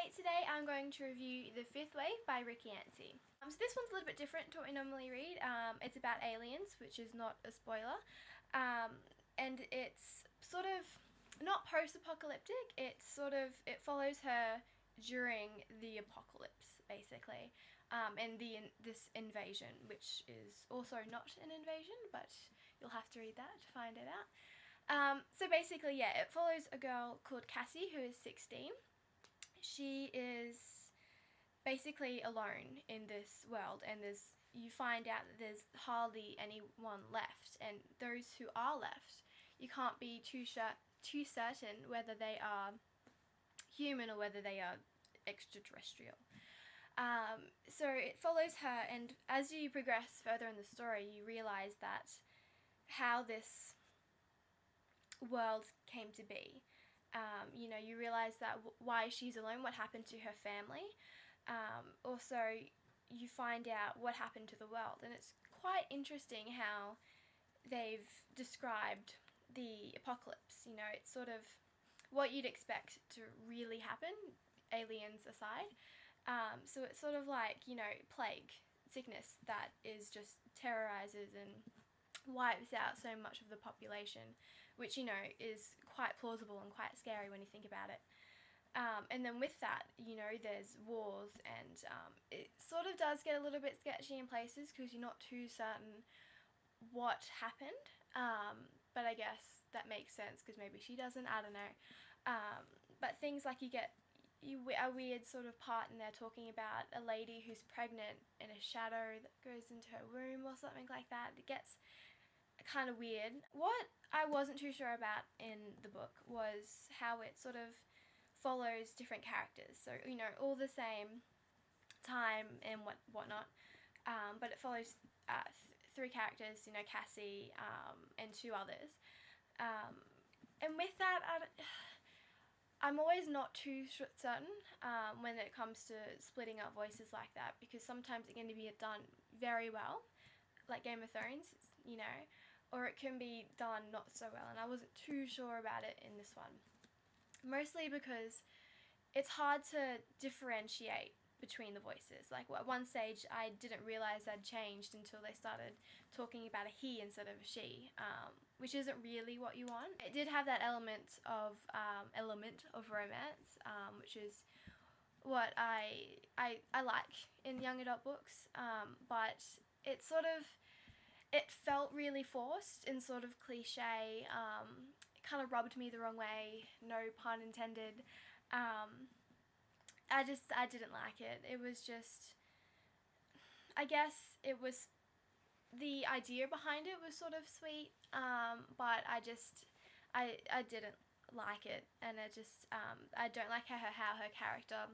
Hi, today I'm going to review The Fifth Wave by Yancey. So this one's a little bit different to what we normally read. It's about aliens, which is not a spoiler. And it's sort of not post-apocalyptic, it follows her during the apocalypse, basically. And this invasion, which is also not an invasion, but you'll have to read that to find it out. So basically, yeah, it follows a girl called Cassie who is 16. She is basically alone in this world, and you find out that there's hardly anyone left, and those who are left, you can't be too certain whether they are human or whether they are extraterrestrial. So it follows her, and as you progress further in the story, you realise that how this world came to be. You realise that why she's alone, what happened to her family. Also, you find out what happened to the world, and it's quite interesting how they've described the apocalypse. It's sort of what you'd expect to really happen, aliens aside. So it's sort of like, plague, sickness that is just terrorizes and wipes out so much of the population, which is quite plausible and quite scary when you think about it. And then with that, there's wars, and it sort of does get a little bit sketchy in places because you're not too certain what happened. But I guess that makes sense because maybe she doesn't, I don't know. But things like a weird sort of part in there talking about a lady who's pregnant and a shadow that goes into her womb or something like that. It gets kind of weird. What I wasn't too sure about in the book was how it sort of follows different characters. So, all the same time and whatnot, but it follows three characters, Cassie, and two others. And with that, I'm always not too certain when it comes to splitting up voices like that, because sometimes it can be done very well, like Game of Thrones, or it can be done not so well, and I wasn't too sure about it in this one. Mostly because it's hard to differentiate between the voices. Like, at one stage I didn't realise they'd changed until they started talking about a he instead of a she, which isn't really what you want. It did have that element of romance, which is what I like in young adult books, but it felt really forced and sort of cliche. It kind of rubbed me the wrong way, no pun intended. I didn't like it. It was just, I guess it was, the idea behind it was sort of sweet, but I didn't like it, and I don't like how her character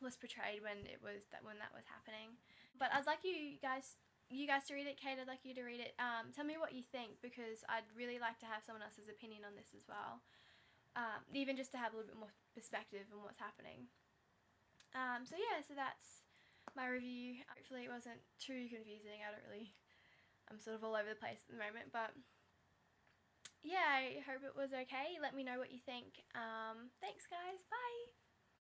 was portrayed when that was happening. But I'd like you guys to read it. Kate, I'd like you to read it. Tell me what you think, because I'd really like to have someone else's opinion on this as well, even just to have a little bit more perspective on what's happening. So yeah, so that's my review. Hopefully it wasn't too confusing. I'm sort of all over the place at the moment, but yeah, I hope it was okay. Let me know what you think. Thanks guys, bye!